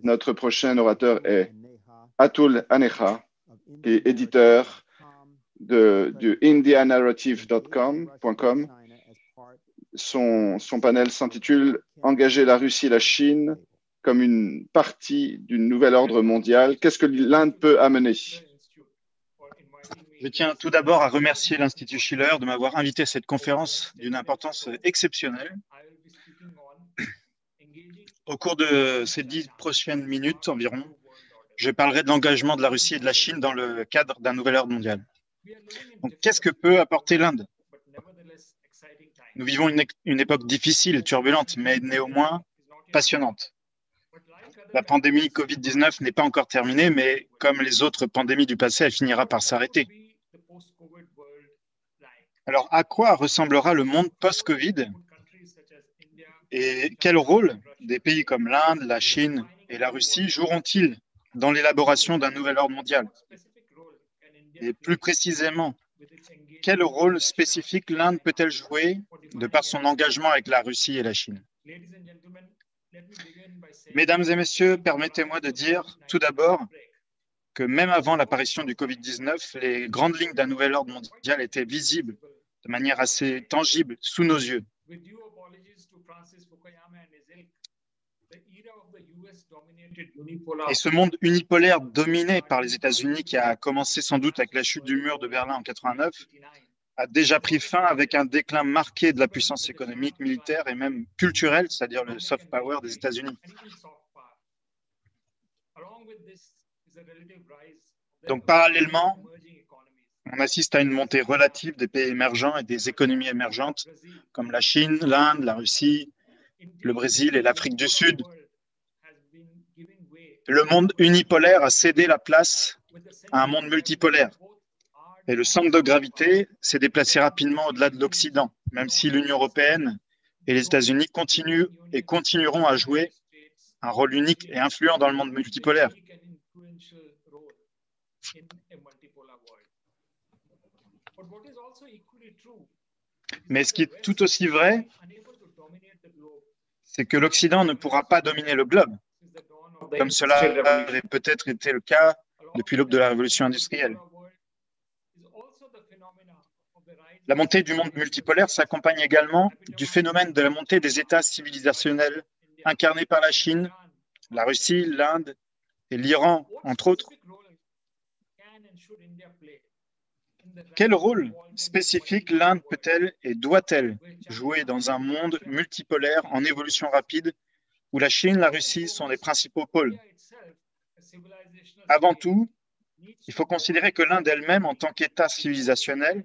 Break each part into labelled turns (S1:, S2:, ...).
S1: Notre prochain orateur est Atul Anecha, qui est éditeur du indianarrative.com. Son panel s'intitule « Engager la Russie et la Chine comme une partie du nouvel ordre mondial. Qu'est-ce que l'Inde peut amener ?»
S2: Je tiens tout d'abord à remercier l'Institut Schiller de m'avoir invité à cette conférence d'une importance exceptionnelle. Au cours de ces 10 prochaines minutes environ, je parlerai de l'engagement de la Russie et de la Chine dans le cadre d'un nouvel ordre mondial. Donc, qu'est-ce que peut apporter l'Inde? Nous vivons une époque difficile et turbulente, mais néanmoins passionnante. La pandémie Covid-19 n'est pas encore terminée, mais comme les autres pandémies du passé, elle finira par s'arrêter. Alors, à quoi ressemblera le monde post-Covid? Et quel rôle des pays comme l'Inde, la Chine et la Russie joueront-ils dans l'élaboration d'un nouvel ordre mondial? Et plus précisément, quel rôle spécifique l'Inde peut-elle jouer de par son engagement avec la Russie et la Chine? Mesdames et messieurs, permettez-moi de dire tout d'abord que même avant l'apparition du Covid-19, les grandes lignes d'un nouvel ordre mondial étaient visibles de manière assez tangible sous nos yeux. Et ce monde unipolaire dominé par les États-Unis, qui a commencé sans doute avec la chute du mur de Berlin en 89, a déjà pris fin avec un déclin marqué de la puissance économique, militaire et même culturelle, c'est-à-dire le soft power des États-Unis. Donc, parallèlement, on assiste à une montée relative des pays émergents et des économies émergentes comme la Chine, l'Inde, la Russie, le Brésil et l'Afrique du Sud. Le monde unipolaire a cédé la place à un monde multipolaire. Et le centre de gravité s'est déplacé rapidement au-delà de l'Occident, même si l'Union européenne et les États-Unis continuent et continueront à jouer un rôle unique et influent dans le monde multipolaire. Mais ce qui est tout aussi vrai, c'est que l'Occident ne pourra pas dominer le globe, comme cela avait peut-être été le cas depuis l'aube de la révolution industrielle. La montée du monde multipolaire s'accompagne également du phénomène de la montée des États civilisationnels incarnés par la Chine, la Russie, l'Inde et l'Iran, entre autres. Quel rôle spécifique l'Inde peut-elle et doit-elle jouer dans un monde multipolaire en évolution rapide où la Chine et la Russie sont les principaux pôles? Avant tout, il faut considérer que l'Inde elle-même, en tant qu'État civilisationnel,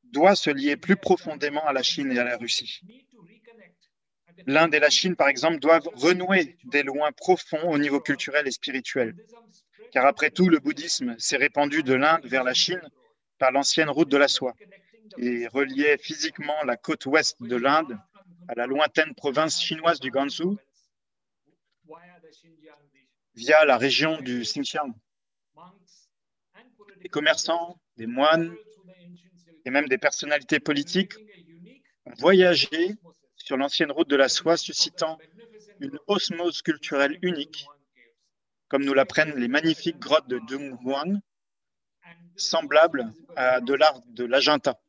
S2: doit se lier plus profondément à la Chine et à la Russie. L'Inde et la Chine, par exemple, doivent renouer des liens profonds au niveau culturel et spirituel. Car après tout, le bouddhisme s'est répandu de l'Inde vers la Chine par l'ancienne route de la soie et reliait physiquement la côte ouest de l'Inde à la lointaine province chinoise du Gansu via la région du Xinjiang. Des commerçants, des moines et même des personnalités politiques ont voyagé sur l'ancienne route de la soie, suscitant une osmose culturelle unique, comme nous l'apprennent les magnifiques grottes de Dunhuang, semblables à de l'art de l'Ajanta.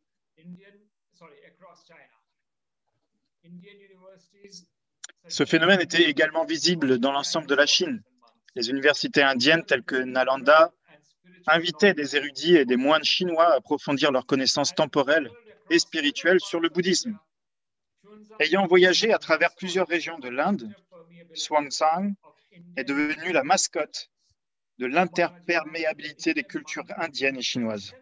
S2: Ce phénomène était également visible dans l'ensemble de la Chine. Les universités indiennes telles que Nalanda invitaient des érudits et des moines chinois à approfondir leurs connaissances temporelles et spirituelles sur le bouddhisme. Ayant voyagé à travers plusieurs régions de l'Inde, Xuanzang est devenue la mascotte de l'interperméabilité des cultures indiennes et chinoises.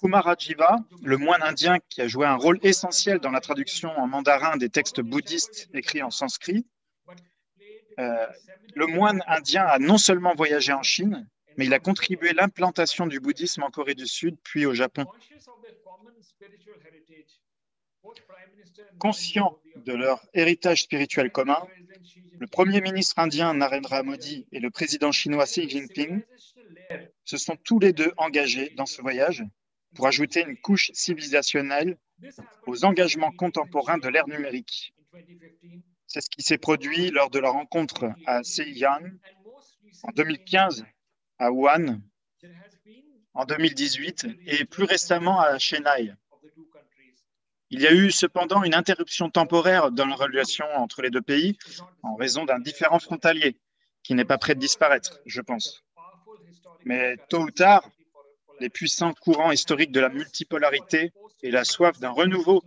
S2: Kumarajiva, le moine indien qui a joué un rôle essentiel dans la traduction en mandarin des textes bouddhistes écrits en sanskrit, le moine indien a non seulement voyagé en Chine, mais il a contribué à l'implantation du bouddhisme en Corée du Sud, puis au Japon. Conscients de leur héritage spirituel commun, le Premier ministre indien Narendra Modi et le président chinois Xi Jinping se sont tous les deux engagés dans ce voyage pour ajouter une couche civilisationnelle aux engagements contemporains de l'ère numérique C'est ce qui s'est produit lors de la rencontre à Xi'an en 2015, à Wuhan en 2018 et plus récemment à Chennai. Il y a eu cependant une interruption temporaire dans la relation entre les deux pays en raison d'un différend frontalier qui n'est pas prêt de disparaître, je pense. Mais tôt ou tard, les puissants courants historiques de la multipolarité et la soif d'un renouveau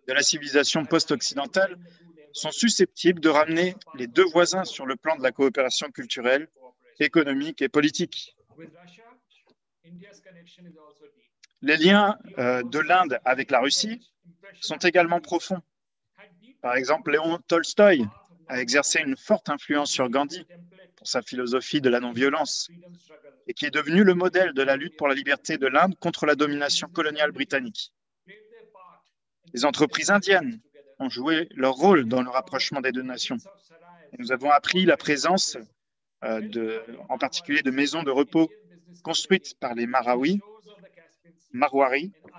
S2: de la civilisation post-occidentale sont susceptibles de ramener les deux voisins sur le plan de la coopération culturelle, économique et politique. Les liens de l'Inde avec la Russie sont également profonds. Par exemple, Léon Tolstoï a exercé une forte influence sur Gandhi pour sa philosophie de la non-violence et qui est devenu le modèle de la lutte pour la liberté de l'Inde contre la domination coloniale britannique. Les entreprises indiennes ont joué leur rôle dans le rapprochement des deux nations. Et nous avons appris la présence, en particulier, de maisons de repos construites par les Marwaris,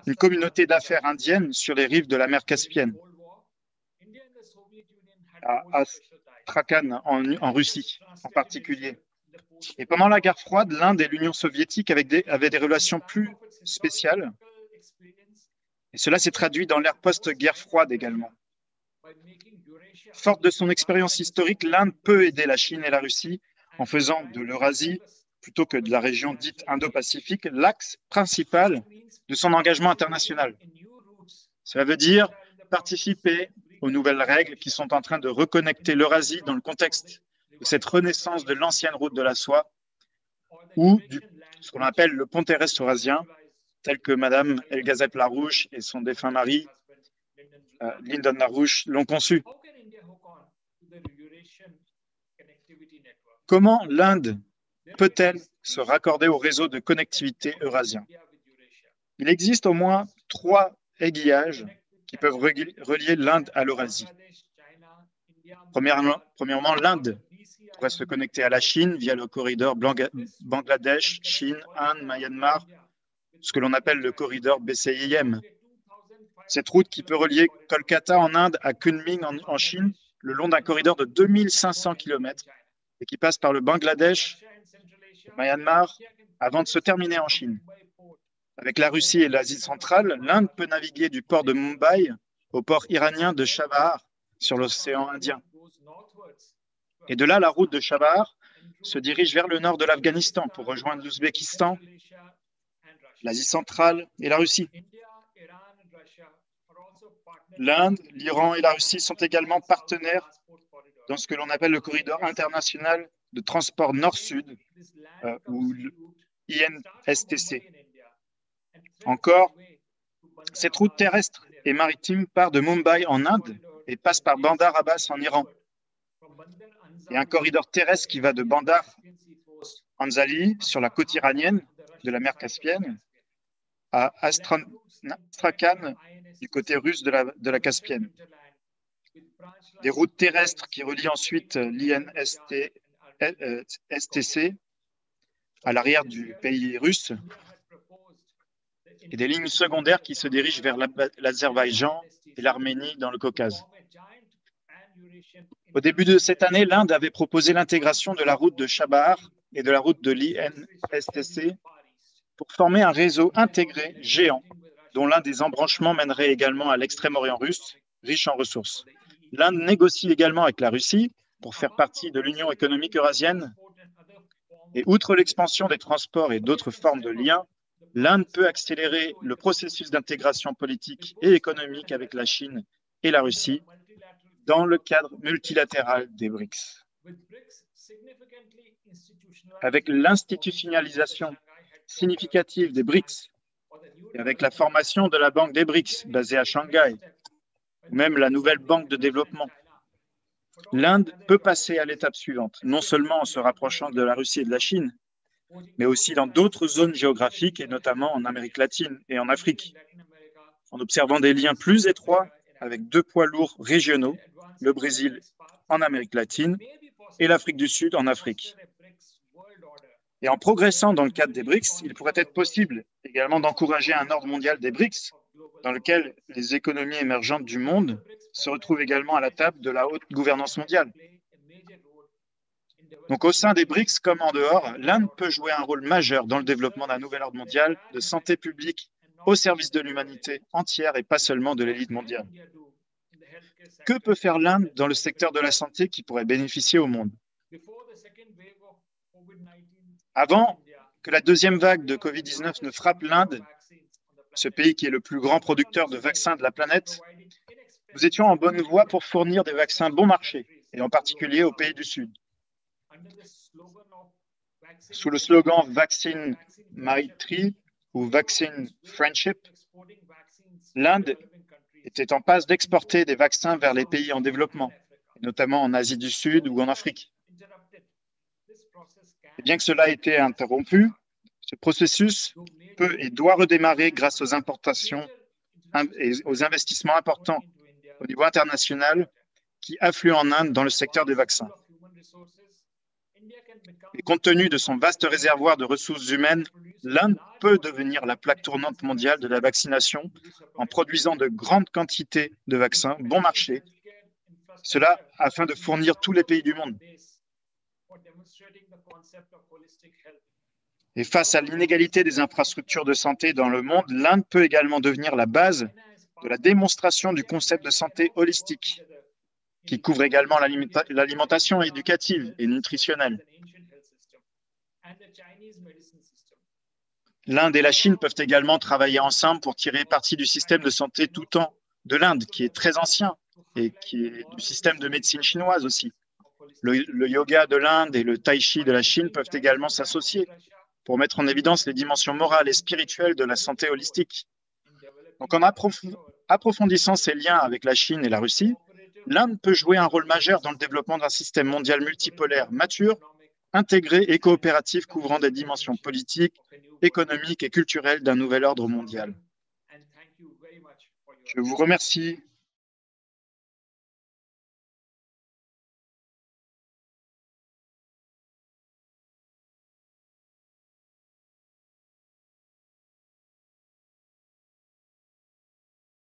S2: une communauté d'affaires indienne sur les rives de la mer Caspienne, à Astrakhan en Russie en particulier. Et pendant la guerre froide, l'Inde et l'Union soviétique avaient des relations plus spéciales. Et cela s'est traduit dans l'ère post-guerre froide également. Forte de son expérience historique, l'Inde peut aider la Chine et la Russie en faisant de l'Eurasie, plutôt que de la région dite Indo-Pacifique, l'axe principal de son engagement international. Cela veut dire participer aux nouvelles règles qui sont en train de reconnecter l'Eurasie dans le contexte de cette renaissance de l'ancienne route de la soie ou ce qu'on appelle le pont terrestre eurasien, tel que Mme El-Ghazal Larouche et son défunt mari, Lyndon LaRouche, l'ont conçu. Comment l'Inde peut-elle se raccorder au réseau de connectivité eurasien? Il existe au moins 3 aiguillages qui peuvent relier l'Inde à l'Eurasie. Premièrement, l'Inde pourrait se connecter à la Chine via le corridor Bangladesh, Chine, Inde, Myanmar, ce que l'on appelle le corridor BCIM. Cette route qui peut relier Kolkata en Inde à Kunming en Chine, le long d'un corridor de 2500 km et qui passe par le Bangladesh, le Myanmar, avant de se terminer en Chine. Avec la Russie et l'Asie centrale, l'Inde peut naviguer du port de Mumbai au port iranien de Chabahar sur l'océan Indien. Et de là, la route de Chabahar se dirige vers le nord de l'Afghanistan pour rejoindre l'Ouzbékistan, l'Asie centrale et la Russie. L'Inde, l'Iran et la Russie sont également partenaires dans ce que l'on appelle le corridor international de transport nord-sud, ou INSTC. Encore, cette route terrestre et maritime part de Mumbai en Inde et passe par Bandar Abbas en Iran. Il y a un corridor terrestre qui va de Bandar Anzali sur la côte iranienne de la mer Caspienne à Astrakhan du côté russe de la Caspienne. Des routes terrestres qui relient ensuite l'INSTC à l'arrière du pays russe et des lignes secondaires qui se dirigent vers l'Azerbaïdjan et l'Arménie dans le Caucase. Au début de cette année, l'Inde avait proposé l'intégration de la route de Chabahar et de la route de l'INSTC pour former un réseau intégré géant dont l'un des embranchements mènerait également à l'extrême-orient russe, riche en ressources. L'Inde négocie également avec la Russie pour faire partie de l'Union économique eurasienne. Et outre l'expansion des transports et d'autres formes de liens, l'Inde peut accélérer le processus d'intégration politique et économique avec la Chine et la Russie dans le cadre multilatéral des BRICS. Avec l'institutionnalisation significative des BRICS et avec la formation de la Banque des BRICS basée à Shanghai, ou même la nouvelle banque de développement, l'Inde peut passer à l'étape suivante, non seulement en se rapprochant de la Russie et de la Chine, mais aussi dans d'autres zones géographiques, et notamment en Amérique latine et en Afrique, en observant des liens plus étroits avec 2 poids lourds régionaux, le Brésil en Amérique latine et l'Afrique du Sud en Afrique. Et en progressant dans le cadre des BRICS, il pourrait être possible également d'encourager un ordre mondial des BRICS dans lequel les économies émergentes du monde se retrouvent également à la table de la haute gouvernance mondiale. Donc, au sein des BRICS comme en dehors, l'Inde peut jouer un rôle majeur dans le développement d'un nouvel ordre mondial de santé publique au service de l'humanité entière et pas seulement de l'élite mondiale. Que peut faire l'Inde dans le secteur de la santé qui pourrait bénéficier au monde? Avant que la deuxième vague de Covid-19 ne frappe l'Inde, ce pays qui est le plus grand producteur de vaccins de la planète, nous étions en bonne voie pour fournir des vaccins bon marché, et en particulier aux pays du Sud. Sous le slogan Vaccine Maitri ou Vaccine Friendship, l'Inde était en passe d'exporter des vaccins vers les pays en développement, notamment en Asie du Sud ou en Afrique. Et bien que cela ait été interrompu, ce processus peut et doit redémarrer grâce aux importations et aux investissements importants au niveau international qui affluent en Inde dans le secteur des vaccins. Et compte tenu de son vaste réservoir de ressources humaines, l'Inde peut devenir la plaque tournante mondiale de la vaccination en produisant de grandes quantités de vaccins bon marché, cela afin de fournir tous les pays du monde. Et face à l'inégalité des infrastructures de santé dans le monde, l'Inde peut également devenir la base de la démonstration du concept de santé holistique, qui couvre également l'alimentation éducative et nutritionnelle. L'Inde et la Chine peuvent également travailler ensemble pour tirer parti du système de santé tout temps de l'Inde, qui est très ancien, et qui est du système de médecine chinoise aussi. Le yoga de l'Inde et le tai chi de la Chine peuvent également s'associer pour mettre en évidence les dimensions morales et spirituelles de la santé holistique. Donc, en approfondissant ces liens avec la Chine et la Russie, l'Inde peut jouer un rôle majeur dans le développement d'un système mondial multipolaire mature, intégré et coopératif couvrant des dimensions politiques, économiques et culturelles d'un nouvel ordre mondial. Je vous remercie